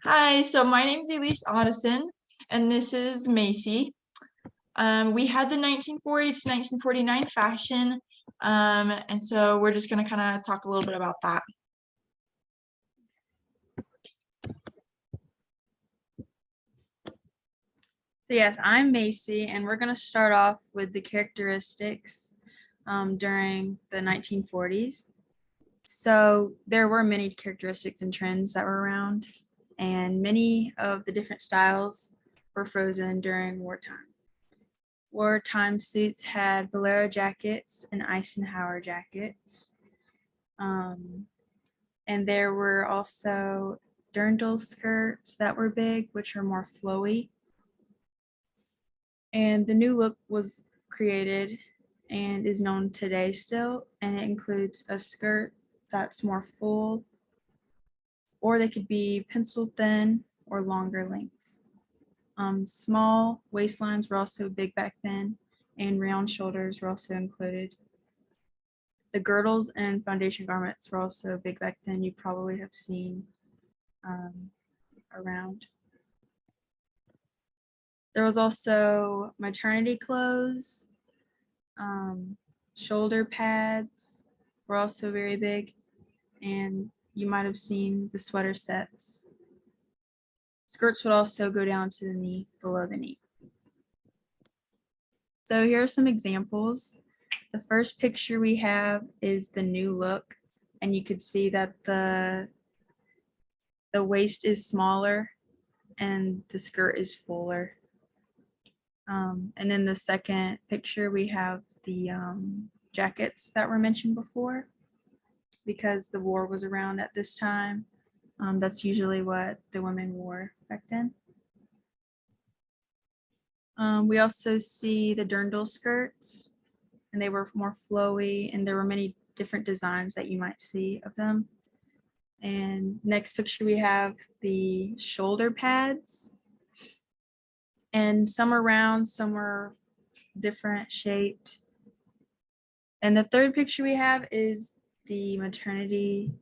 Hi, so my name is Elise Addison, and this is Macy. We had the 1940 to 1949 fashion, and so we're just going to kind of talk a little bit about that. So yes, I'm Macy, and we're going to start off with the characteristics during the 1940s. So there were many characteristics and trends that were around, and many of the different styles were frozen during wartime. Wartime suits had bolero jackets and Eisenhower jackets. And there were also dirndl skirts that were big, which are more flowy. And the new look was created and is known today still, and it includes a skirt that's more full, or they could be pencil thin or longer lengths. Small waistlines were also big back then, and round shoulders were also included. The girdles and foundation garments were also big back then. You probably have seen around. There was also maternity clothes, shoulder pads were also very big, and you might have seen the sweater sets. Skirts would also go down to the knee, below the knee. So here are some examples. The first picture we have is the new look, and you could see that the waist is smaller and the skirt is fuller. And then the second picture, we have the jackets that were mentioned before, because the war was around at this time. That's usually what the women wore back then. We also see the dirndl skirts, and they were more flowy, and there were many different designs that you might see of them. And next picture, we have the shoulder pads, and some are round, some are different shaped. And the third picture we have is the maternity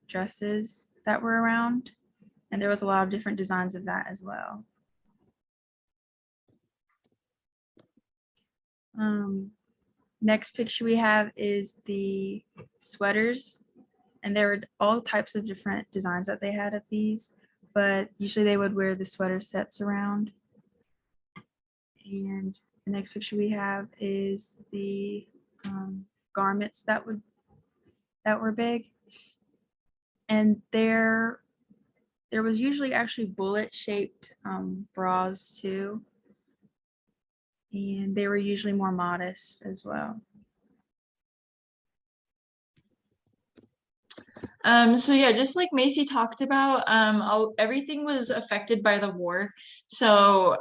dresses that were around, and there was a lot of different designs of that as well. Next picture we have is the sweaters, and there were all types of different designs that they had of these, but usually they would wear the sweater sets around. And the next picture we have is the garments that were big, and there was usually actually bullet shaped bras too, and they were usually more modest as well. So yeah, just like Macy talked about, everything was affected by the war. So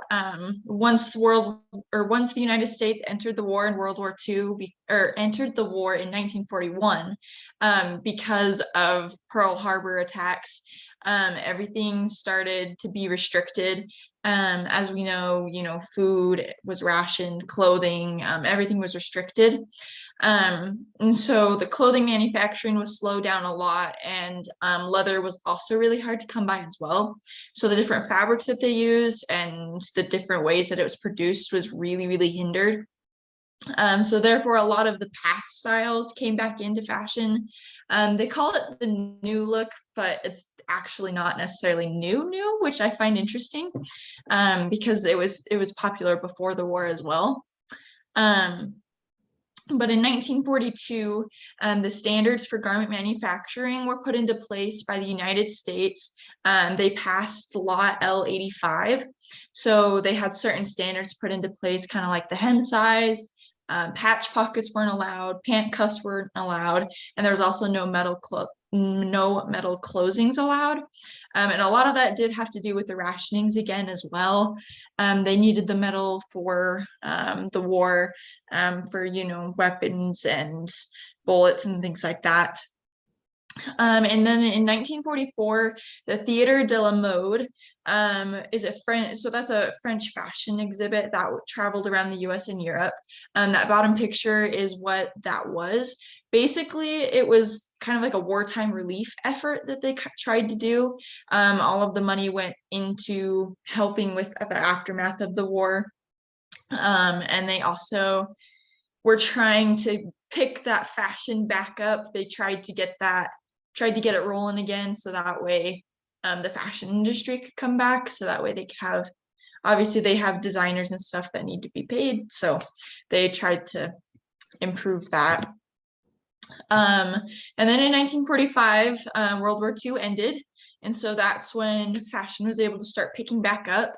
once the United States entered the war in World War II, or entered the war in 1941, because of Pearl Harbor attacks, everything started to be restricted. As we know, food was rationed, clothing, everything was restricted. And so the clothing manufacturing was slowed down a lot, and leather was also really hard to come by as well. So the different fabrics that they used and the different ways that it was produced was really, really hindered. So therefore, a lot of the past styles came back into fashion. They call it the new look, but it's actually not necessarily new, which I find interesting, because it was popular before the war as well. But in 1942, the standards for garment manufacturing were put into place by the United States. They passed Law L-85. So they had certain standards put into place, kind of like the hem size. Patch pockets weren't allowed, pant cuffs weren't allowed, and there was also no metal closings allowed. And a lot of that did have to do with the rationings again as well. They needed the metal for the war, for weapons and bullets and things like that. And then in 1944, the Theatre de la Mode is that's a French fashion exhibit that traveled around the US and Europe. That bottom picture is what that was. basically it was kind of like a wartime relief effort that they tried to do. All of the money went into helping with the aftermath of the war. And they also were trying to pick that fashion back up. They tried to get it rolling again, so that way the fashion industry could come back, so that way they could have, obviously they have designers and stuff that need to be paid, so they tried to improve that. And then in 1945, World War II ended, and so that's when fashion was able to start picking back up.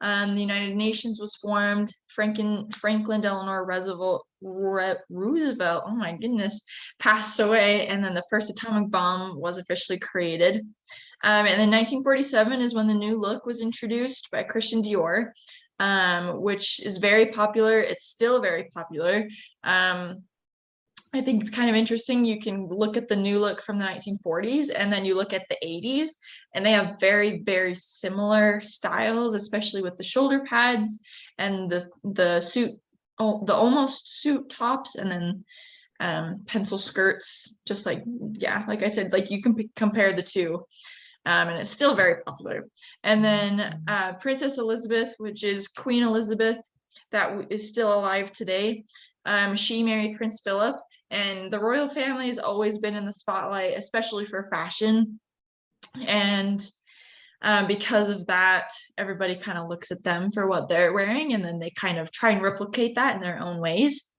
The United Nations was formed. Franklin Delano Roosevelt, oh my goodness, passed away, and then the first atomic bomb was officially created. And then 1947 is when the new look was introduced by Christian Dior, which is very popular. It's still very popular. I think it's kind of interesting. You can look at the new look from the 1940s and then you look at the 80s, and they have very, very similar styles, especially with the shoulder pads and the suit, the almost suit tops, and then pencil skirts, just like, yeah, like I said, like you can compare the two. And it's still very popular. And then Princess Elizabeth, which is Queen Elizabeth, that is still alive today. She married Prince Philip, and the royal family has always been in the spotlight, especially for fashion. And because of that, everybody kind of looks at them for what they're wearing, and then they kind of try and replicate that in their own ways.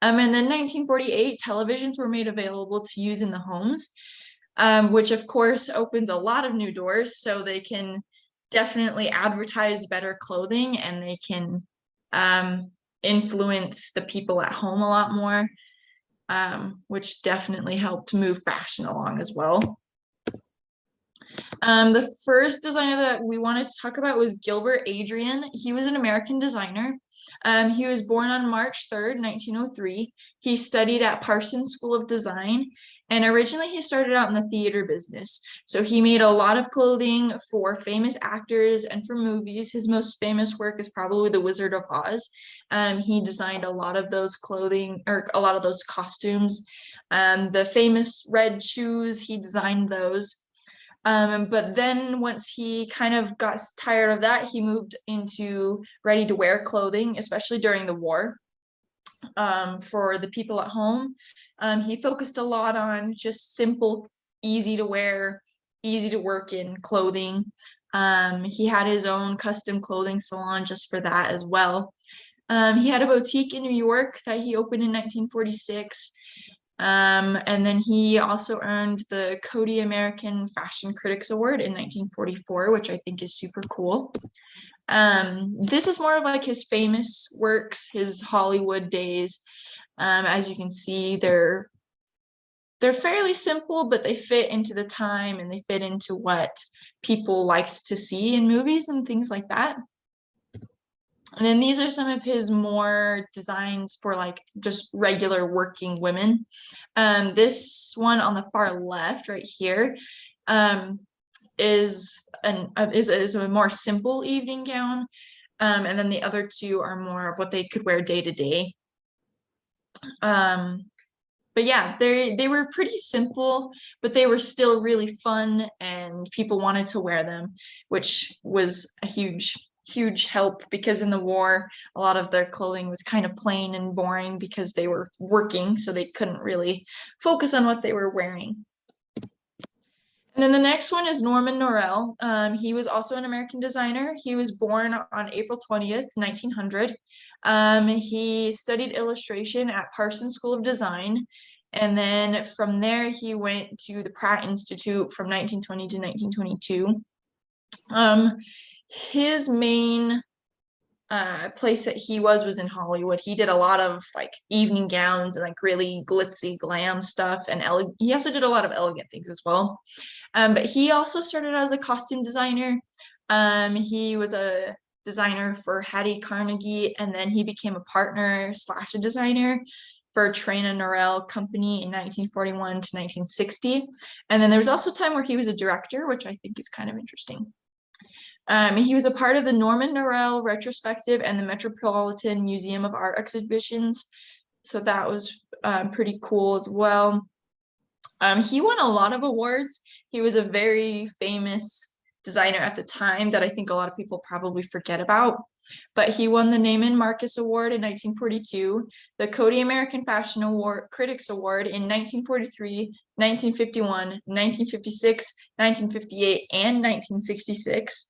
And then 1948, televisions were made available to use in the homes, which of course opens a lot of new doors, so they can definitely advertise better clothing, and they can influence the people at home a lot more, which definitely helped move fashion along as well. The first designer that we wanted to talk about was Gilbert Adrian. He was an American designer. He was born on March 3rd, 1903. He studied at Parsons School of Design, and originally he started out in the theater business. So he made a lot of clothing for famous actors and for movies. His most famous work is probably The Wizard of Oz. He designed a lot of those clothing, or a lot of those costumes. The famous red shoes, he designed those. But then once he kind of got tired of that, he moved into ready-to-wear clothing, especially during the war, for the people at home. He focused a lot on just simple, easy to wear, easy to work in clothing. He had his own custom clothing salon just for that as well. He had a boutique in New York that he opened in 1946. And then he also earned the Coty American Fashion Critics Award in 1944, which I think is super cool. This is more of like his famous works, his Hollywood days. As you can see, they're fairly simple, but they fit into the time, and they fit into what people liked to see in movies and things like that. And then these are some of his more designs for like just regular working women. This one on the far left right here is a more simple evening gown. And then the other two are more of what they could wear day to day. But yeah, they were pretty simple, but they were still really fun, and people wanted to wear them, which was a huge help, because in the war a lot of their clothing was kind of plain and boring because they were working, so they couldn't really focus on what they were wearing. And then the next one is Norman Norell. He was also an American designer. He was born on April 20th, 1900. He studied illustration at Parsons School of Design. And then from there, he went to the Pratt Institute from 1920 to 1922. His main place that he was in Hollywood. He did a lot of like evening gowns and like really glitzy glam stuff, and he also did a lot of elegant things as well. But he also started as a costume designer. He was a designer for Hattie Carnegie, and then he became a partner / a designer for Traina Norell Company in 1941 to 1960. And then there was also a time where he was a director, which I think is kind of interesting. He was a part of the Norman Norell Retrospective and the Metropolitan Museum of Art exhibitions. So that was pretty cool as well. He won a lot of awards. He was a very famous designer at the time that I think a lot of people probably forget about. But he won the Neiman Marcus Award in 1942, the Coty American Fashion Award Critics Award in 1943, 1951, 1956, 1958, and 1966.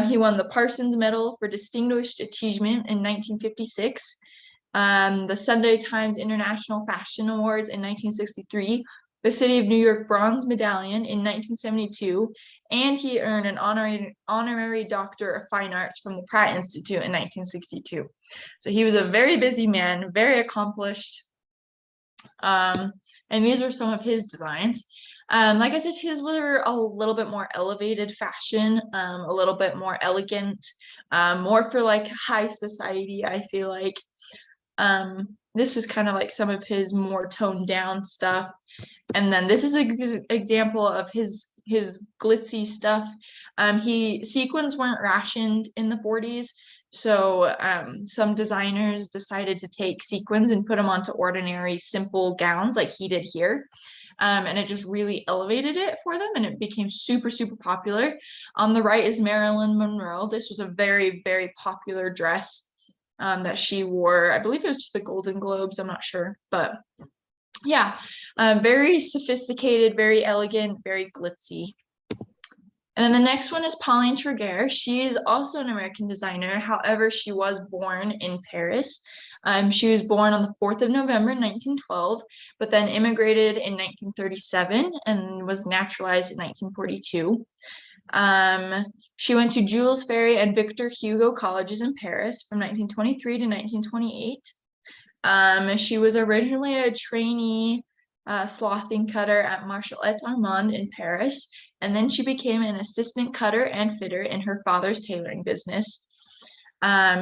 He won the Parsons Medal for Distinguished Achievement in 1956, the Sunday Times International Fashion Awards in 1963, the City of New York Bronze Medallion in 1972, and he earned an honorary Doctor of Fine Arts from the Pratt Institute in 1962. So he was a very busy man, very accomplished. And these are some of his designs. Like I said, his were a little bit more elevated fashion, a little bit more elegant, more for like high society, I feel like. This is kind of like some of his more toned down stuff. And then this is an example of his glitzy stuff. Sequins weren't rationed in the 40s. So some designers decided to take sequins and put them onto ordinary simple gowns like he did here. And it just really elevated it for them, and it became super, super popular. On the right is Marilyn Monroe. This was a very, very popular dress that she wore. I believe it was to the Golden Globes. I'm not sure, but yeah, very sophisticated, very elegant, very glitzy. And then the next one is Pauline Treguer. She is also an American designer. However, she was born in Paris. She was born on the 4th of November, 1912, but then immigrated in 1937 and was naturalized in 1942. She went to Jules Ferry and Victor Hugo colleges in Paris from 1923 to 1928. She was originally a trainee slothing cutter at Marshall et Armand in Paris, and then she became an assistant cutter and fitter in her father's tailoring business.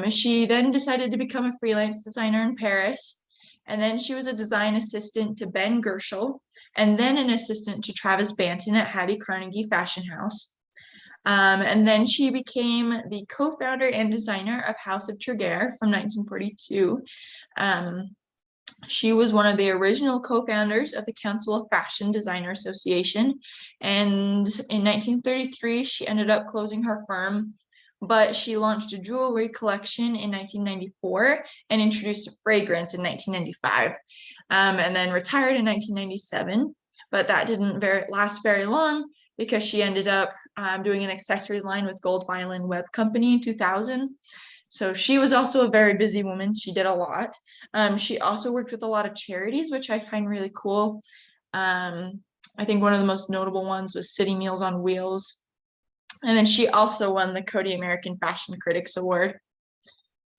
She then decided to become a freelance designer in Paris, and then she was a design assistant to Ben Gershel, and then an assistant to Travis Banton at Hattie Carnegie Fashion House. And then she became the co-founder and designer of House of Treguer from 1942. She was one of the original co-founders of the Council of Fashion Designer Association. And in 1933, she ended up closing her firm, but she launched a jewelry collection in 1994 and introduced a fragrance in 1995, and then retired in 1997. But that didn't last very long because she ended up doing an accessories line with Gold Violin Web Company in 2000. So she was also a very busy woman. She did a lot. She also worked with a lot of charities, which I find really cool. I think one of the most notable ones was City Meals on Wheels. And then she also won the Coty American Fashion Critics Award.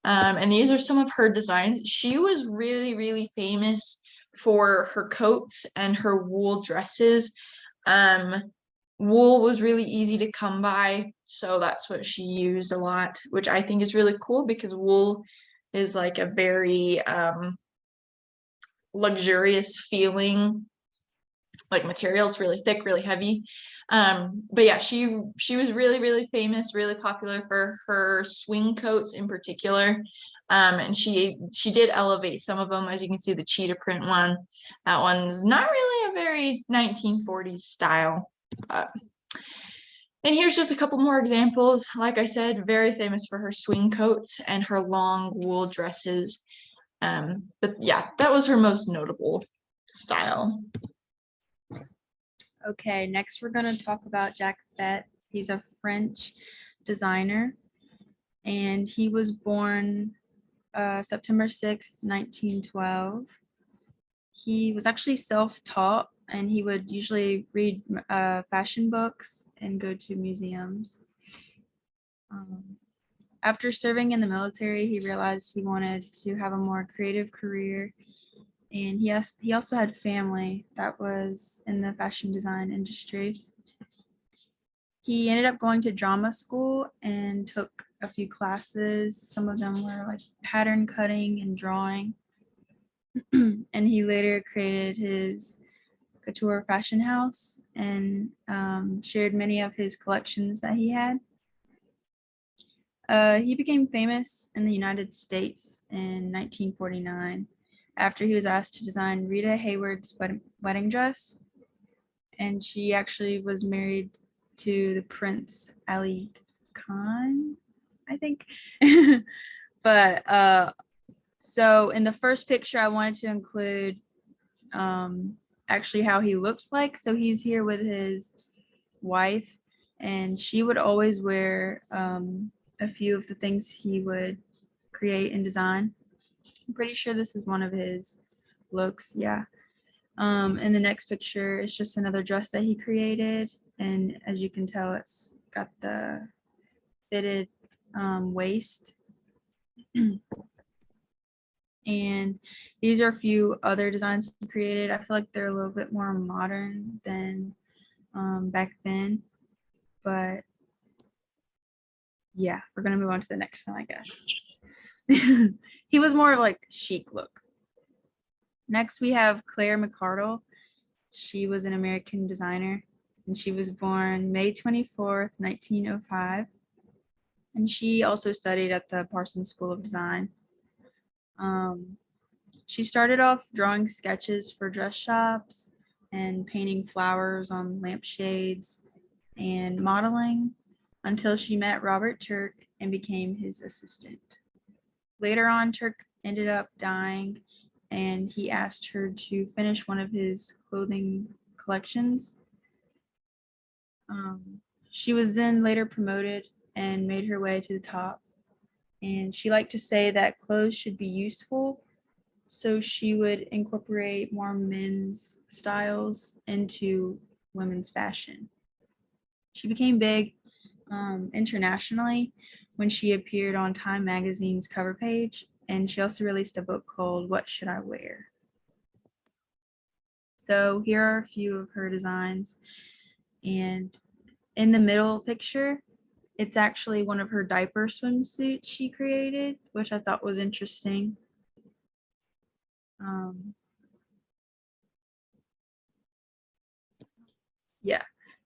And these are some of her designs. She was really, really famous for her coats and her wool dresses. Wool was really easy to come by, so that's what she used a lot, which I think is really cool because wool is like a very luxurious feeling like material. It's really thick, really heavy. But yeah, she was really, really famous, really popular for her swing coats in particular. And she did elevate some of them, as you can see the cheetah print one. That one's not really a very 1940s style. And here's just a couple more examples. Like I said, very famous for her swing coats and her long wool dresses. But yeah, that was her most notable style. Okay, next we're going to talk about Jacques Fett. He's a French designer, and he was born September 6th, 1912. He was actually self-taught, and he would usually read fashion books and go to museums. After serving in the military, he realized he wanted to have a more creative career, and he also had family that was in the fashion design industry. He ended up going to drama school and took a few classes. Some of them were like pattern cutting and drawing. And he later created his couture fashion house and shared many of his collections that he had. He became famous in the United States in 1949 after he was asked to design Rita Hayworth's wedding dress. And she actually was married to the Prince Ali Khan, I think. But so in the first picture, I wanted to include actually how he looks like. So he's here with his wife, and she would always wear a few of the things he would create and design. I'm pretty sure this is one of his looks. Yeah. In the next picture, it's just another dress that he created. And as you can tell, it's got the fitted waist. And these are a few other designs he created. I feel like they're a little bit more modern than back then. But yeah, we're going to move on to the next one, I guess. He was more of like chic look. Next, we have Claire McCardle. She was an American designer, and she was born May 24th, 1905. And she also studied at the Parsons School of Design. She started off drawing sketches for dress shops and painting flowers on lampshades and modeling until she met Robert Turk and became his assistant. Later on, Turk ended up dying, and he asked her to finish one of his clothing collections. She was then later promoted and made her way to the top. And she liked to say that clothes should be useful, so she would incorporate more men's styles into women's fashion. She became big internationally when she appeared on Time magazine's cover page, and she also released a book called What Should I Wear? So here are a few of her designs, and in the middle picture, it's actually one of her diaper swimsuits she created, which I thought was interesting. Yeah,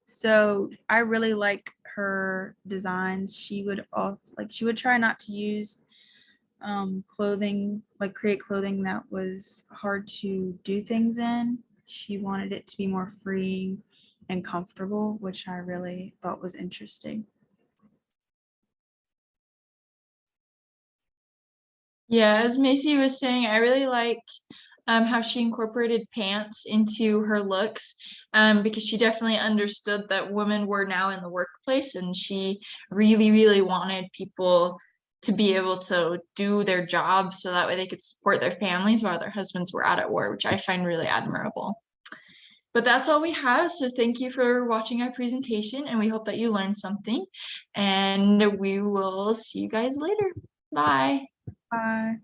so I really like her designs. She would try not to use clothing, like create clothing that was hard to do things in. She wanted it to be more freeing and comfortable, which I really thought was interesting. Yeah, as Macy was saying, I really liked how she incorporated pants into her looks because she definitely understood that women were now in the workplace, and she really, really wanted people to be able to do their jobs so that way they could support their families while their husbands were out at war, which I find really admirable. But that's all we have. So thank you for watching our presentation, and we hope that you learned something. And we will see you guys later. Bye. Bye.